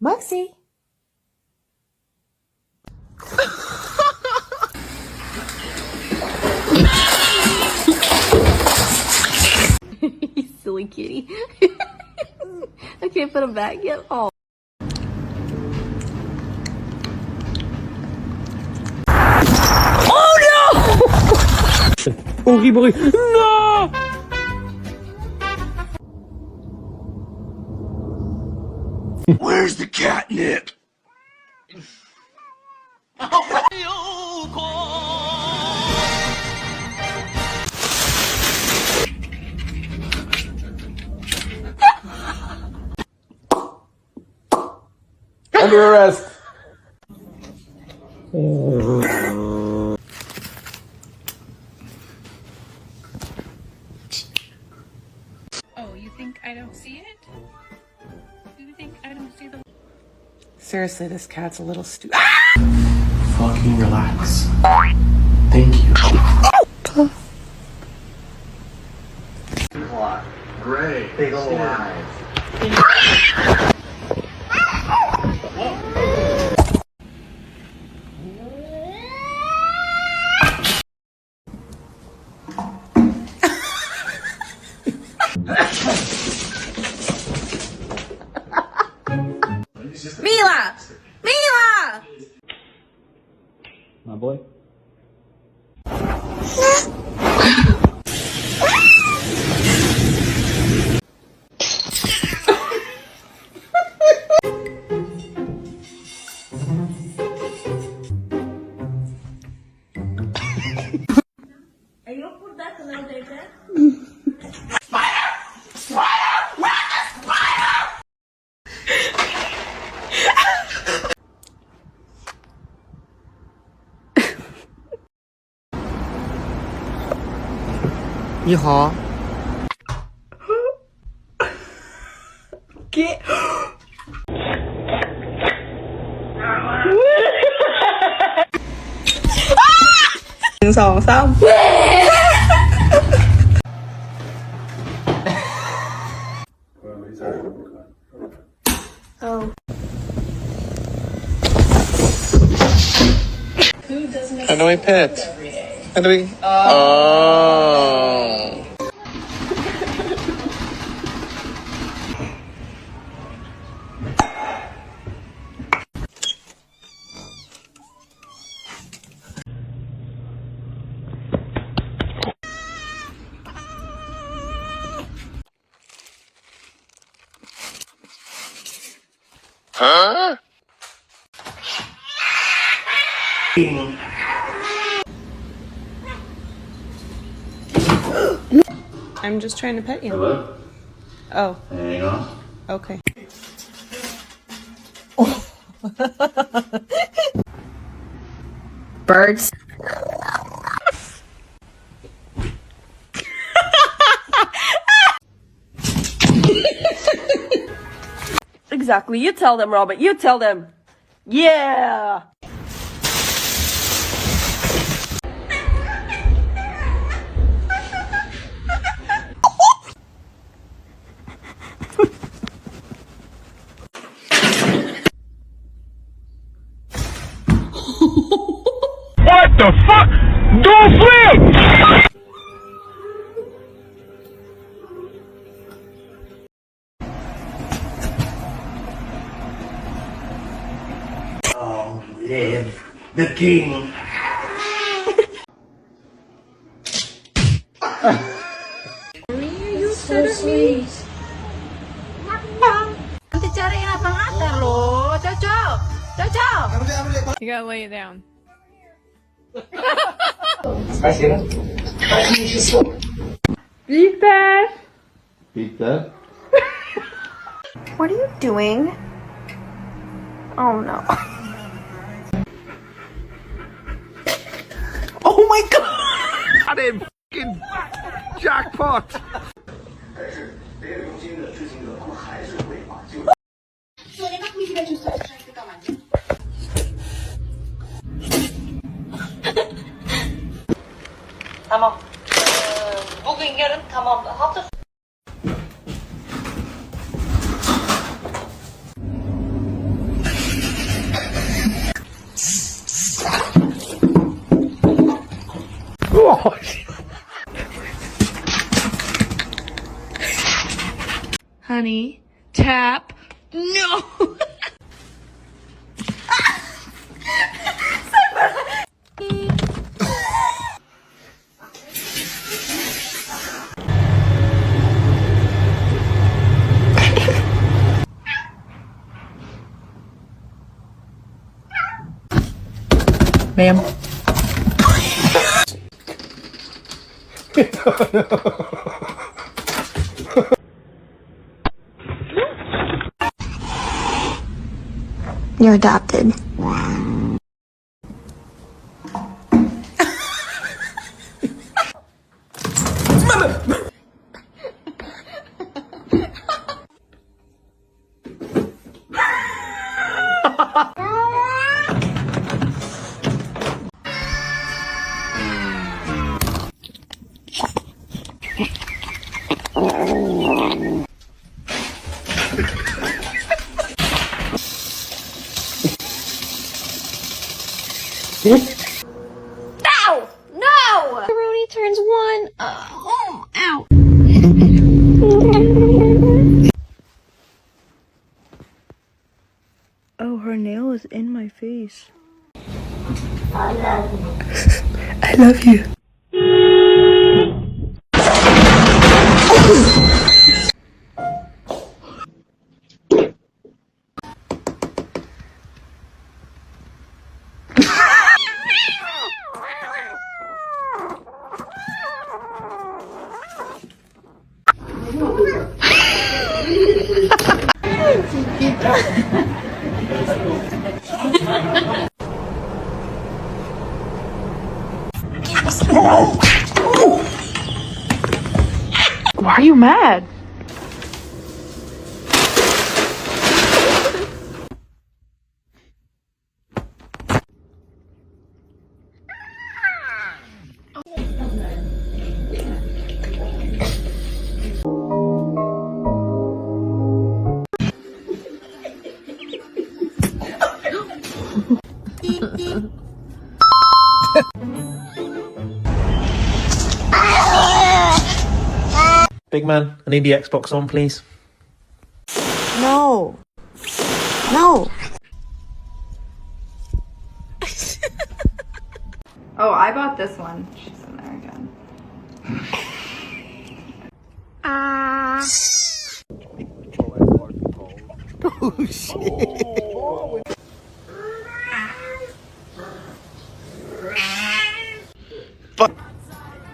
Muxie. You silly kitty. I can't put him back yet. Oh. Oh no! Horrible. No! Where's the catnip? Under arrest. Oh, you think I don't see it? You think I don't see the... Seriously, this cat's a little stupid. Fucking relax. Thank you. Great. Big ol' eyes. Mila! Mila! My boy. You haw. Get. 1 2 3 Oh. How do I pet? How do we? Oh. Huh? I'm just trying to pet you. Hello? Oh, Hang on. okay. Birds. Exactly. You tell them, Robert. You tell them. Yeah. What the fuck? Don't flip! Long live the king. So sweet. Nanti cariin abang Atar loh. Cocok. Cocok. You gotta lay it down. Peter. Peter? What are you doing? Oh no. Oh my god! I didn't fucking jackpot. Tamam. Bugün yarın tamam. Hafta Honey, tap. No. Ma'am. You're adopted. No! No! Macaroni turns one. Ow. Oh, her nail is in my face. I love you. Why are you mad? Big man, I need the Xbox on, please. No. No. Oh, I bought this one. She's in there again. Oh, shit.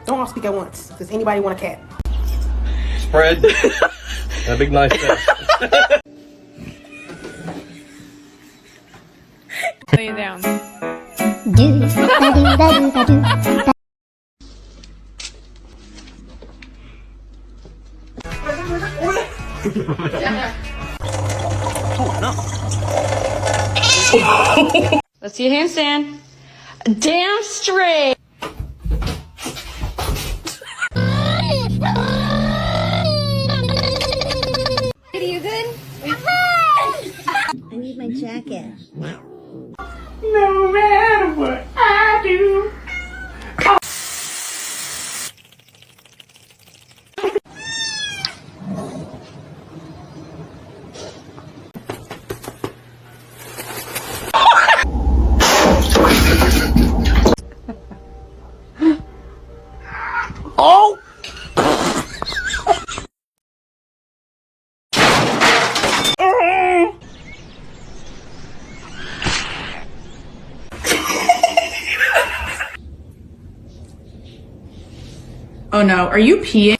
Don't all speak at once. Does anybody want a cat? Spread. A big nice there. Lay it down. Let's see a handstand. Damn straight. Are you good? I need my jacket. No matter what I do. Oh! Oh no, are you peeing?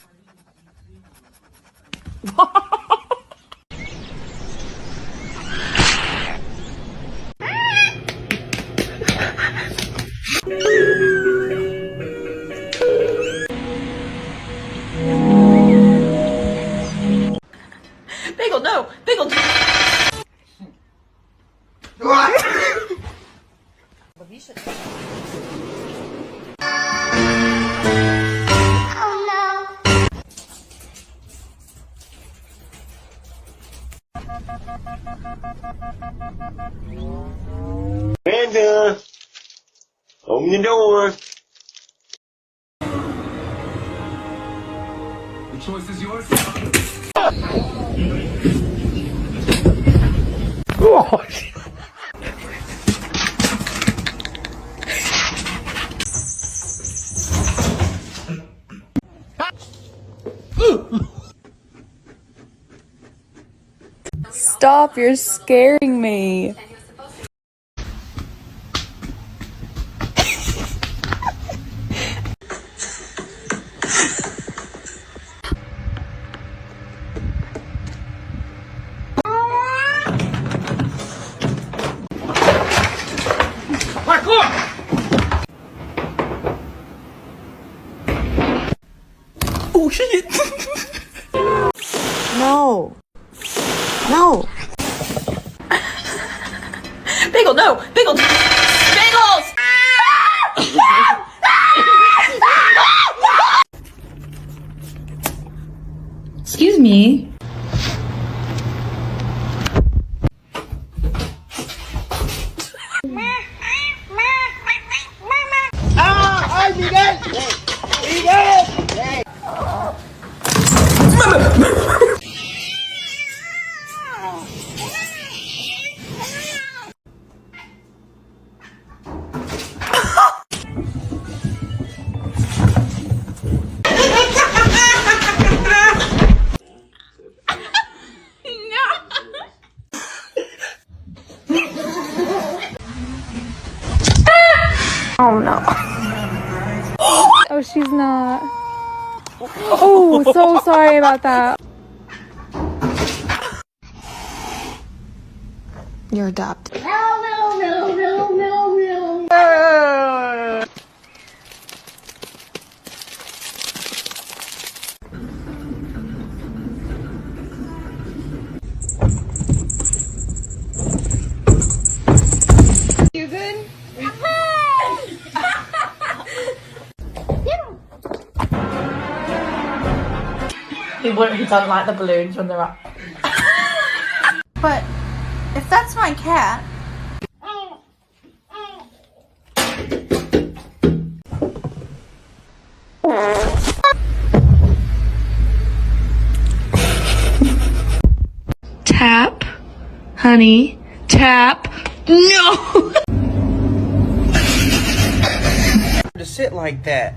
Bagel, no! Bagel! Amanda, open the door. The choice is yours. Stop, you're scaring me. Oh shit! No. No. Bagel, no! Bagel! Bagels! Excuse me. Oh no. Oh, she's not. Oh, so sorry about that. You're adopted. You good? He doesn't like the balloons when they're up. But if that's my cat, Tap, honey, tap. No! To sit like that.